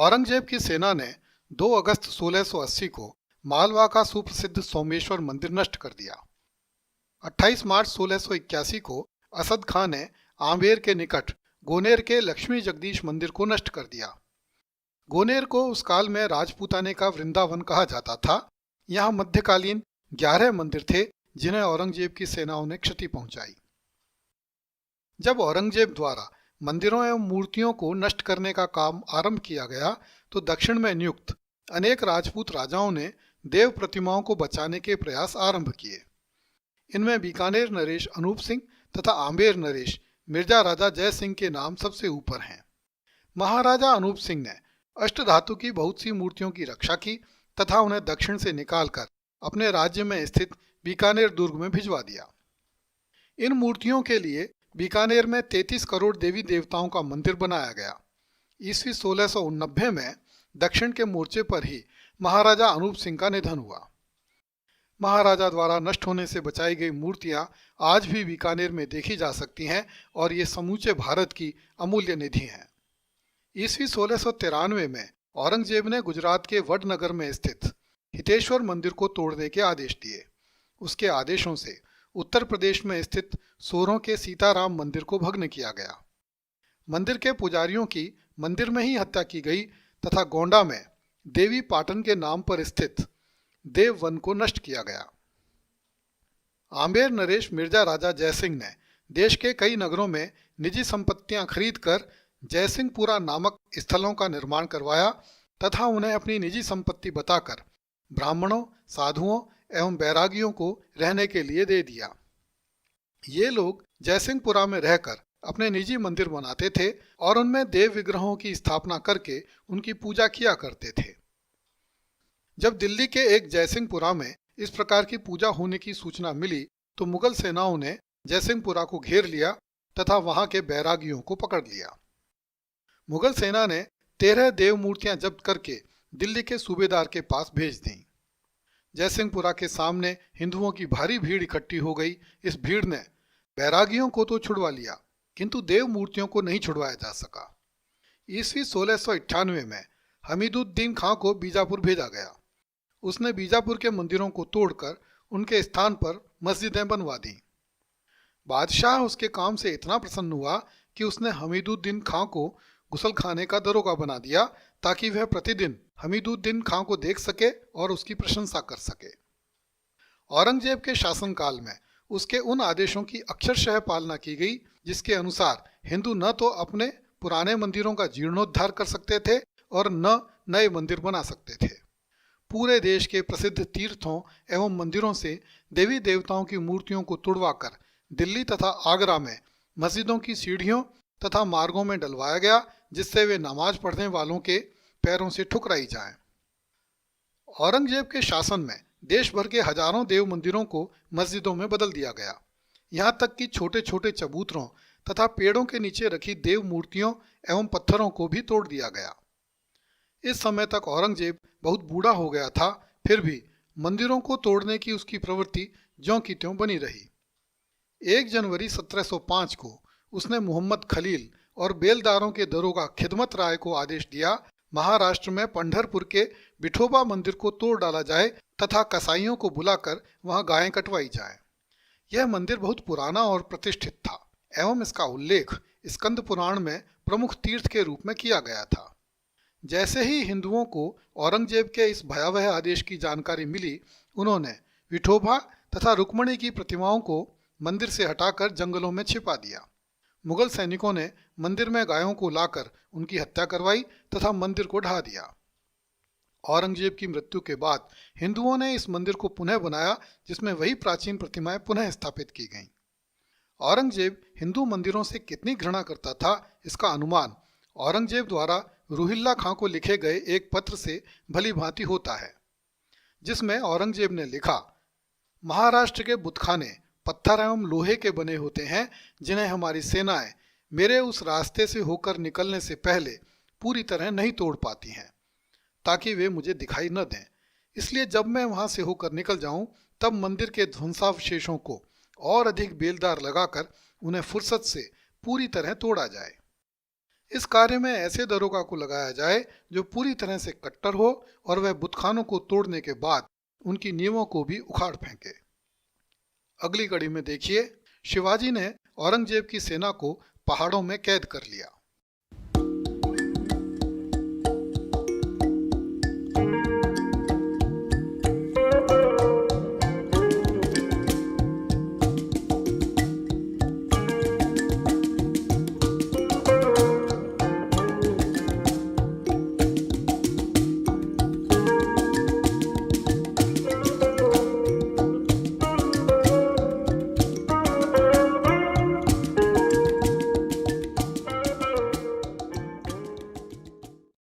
औरंगजेब की सेना ने 2 अगस्त 1680 को मालवा का सुप्रसिद्ध सोमेश्वर मंदिर नष्ट कर दिया। 28 मार्च 1681 को असद खां ने आमेर के निकट गोनेर के लक्ष्मी जगदीश मंदिर को नष्ट कर दिया। गोनेर को उस काल में राजपूताने का वृंदावन कहा जाता था। यहाँ मध्यकालीन 11 मंदिर थे जिन्हें औरंगजेब की सेनाओं ने क्षति पहुंचाई। जब औरंगजेब द्वारा मंदिरों एवं मूर्तियों को नष्ट करने का काम आरंभ किया गया तो दक्षिण में नियुक्त अनेक राजपूत राजाओं ने देव प्रतिमाओं को बचाने के प्रयास आरंभ किए। इनमें बीकानेर नरेश अनूप सिंह तथा आमेर नरेश मिर्जा राजा जय सिंह के नाम सबसे ऊपर हैं। महाराजा अनूप सिंह ने अष्टधातु की बहुत सी मूर्तियों की रक्षा की तथा उन्हें दक्षिण से निकालकर अपने राज्य में स्थित बीकानेर दुर्ग में भिजवा दिया। इन मूर्तियों के लिए बीकानेर में 33 करोड़ देवी देवताओं का मंदिर बनाया गया। ईस्वी 1689 में दक्षिण के मोर्चे पर ही महाराजा अनूप सिंह का निधन हुआ। महाराजा द्वारा नष्ट होने से बचाई गई मूर्तियां आज भी बीकानेर में देखी जा सकती हैं और ये समूचे भारत की अमूल्य निधि हैं। ईस्वी 1693 में औरंगजेब ने गुजरात के वडनगर में स्थित हितेश्वर मंदिर को तोड़ने के आदेश दिए। उसके आदेशों से उत्तर प्रदेश में स्थित सोरों के सीताराम मंदिर को भग्न किया गया। मंदिर के पुजारियों की मंदिर में ही हत्या की गई तथा गोंडा में देवी पाटन के नाम पर स्थित देव वन को नष्ट किया गया। आमेर नरेश मिर्जा राजा जयसिंह ने देश के कई नगरों में निजी संपत्तियां खरीदकर जयसिंहपुरा नामक स्थलों का निर्माण करवाया तथा उन्हें अपनी निजी संपत्ति बताकर ब्राह्मणों, साधुओं एवं बैरागियों को रहने के लिए दे दिया। ये लोग जयसिंहपुरा में रहकर अपने निजी मंदिर बनाते थे और उनमें देव विग्रहों की स्थापना करके उनकी पूजा किया करते थे। जब दिल्ली के एक जयसिंहपुरा में इस प्रकार की पूजा होने की सूचना मिली तो मुगल सेनाओं ने जयसिंहपुरा को घेर लिया तथा वहां के बैरागियों को पकड़ लिया। मुगल सेना ने 13 देव मूर्तियां जब्त करके दिल्ली के सूबेदार के पास भेज दी। जयसिंहपुरा के सामने हिंदुओं की भारी भीड़ इकट्ठी हो गई। इस भीड़ ने बैरागियों को तो छुड़वा लिया किंतु देव मूर्तियों को नहीं छुड़वाया जा सका। ईस्वी 1698 में हमीदुद्दीन खां को बीजापुर भेजा गया। उसने बीजापुर के मंदिरों को तोड़कर उनके स्थान पर मस्जिदें बनवा दी। बादशाह उसके काम से इतना प्रसन्न हुआ कि उसने हमीदुद्दीन खां को गुसल खाने का दरोगा बना दिया ताकि वह प्रतिदिन हमीदुद्दीन खां को देख सके और उसकी प्रशंसा कर सके। औरंगजेब के शासनकाल में उसके उन आदेशों की अक्षरशः पालना की गई जिसके अनुसार हिंदू न तो अपने पुराने मंदिरों का जीर्णोद्धार कर सकते थे और न नए मंदिर बना सकते थे। पूरे देश के प्रसिद्ध तीर्थों एवं मंदिरों से देवी देवताओं की मूर्तियों को तुड़वाकर दिल्ली तथा आगरा में मस्जिदों की सीढ़ियों तथा मार्गों में डलवाया गया जिससे वे नमाज पढ़ने वालों के पैरों से ठुकराई जाएं। औरंगजेब के शासन में देश भर के हजारों देव मंदिरों को मस्जिदों में बदल दिया गया। यहाँ तक कि छोटे छोटे चबूतरों तथा पेड़ों के नीचे रखी देव मूर्तियों एवं पत्थरों को भी तोड़ दिया गया। इस समय तक औरंगजेब बहुत बूढ़ा हो गया था, फिर भी मंदिरों को तोड़ने की उसकी प्रवृत्ति ज्यों की त्यों बनी रही। 1 जनवरी 1705 को उसने मोहम्मद खलील और बेलदारों के दरोगा खिदमत राय को आदेश दिया महाराष्ट्र में पंढरपुर के विठोबा मंदिर को तोड़ डाला जाए तथा कसाईयों को बुलाकर वहां गायें कटवाई जाए। यह मंदिर बहुत पुराना और प्रतिष्ठित था एवं इसका उल्लेख स्कंद पुराण में प्रमुख तीर्थ के रूप में किया गया था। जैसे ही हिंदुओं को औरंगजेब के इस भयावह आदेश की जानकारी मिली, उन्होंने विठोबा तथा रुक्मणी की प्रतिमाओं को मंदिर से हटाकर जंगलों में छिपा दिया। मुगल सैनिकों ने मंदिर में गायों को लाकर उनकी हत्या करवाई तथा मंदिर को ढा दिया। औरंगजेब की मृत्यु के बाद हिंदुओं ने इस मंदिर को पुनः बनाया जिसमें वही प्राचीन प्रतिमाएं पुनः स्थापित की गईं। औरंगजेब हिंदू मंदिरों से कितनी घृणा करता था इसका अनुमान औरंगजेब द्वारा रुहिल्ला खां को लिखे गए एक पत्र से भली भांति होता है, जिसमें औरंगजेब ने लिखा, महाराष्ट्र के बुतखाने पत्थर एवं लोहे के बने होते हैं जिन्हें हमारी सेनाएं मेरे उस रास्ते से होकर निकलने से पहले पूरी तरह नहीं तोड़ पाती हैं ताकि वे मुझे दिखाई न दें। इसलिए जब मैं वहां से होकर निकल जाऊं तब मंदिर के ध्वंसावशेषों को और अधिक बेलदार लगाकर उन्हें फुर्सत से पूरी तरह तोड़ा जाए। इस कार्य में ऐसे दरोगा को लगाया जाए जो पूरी तरह से कट्टर हो और वह बुतखानों को तोड़ने के बाद उनकी नींवों को भी उखाड़ फेंके। अगली कड़ी में देखिए, शिवाजी ने औरंगजेब की सेना को पहाड़ों में कैद कर लिया।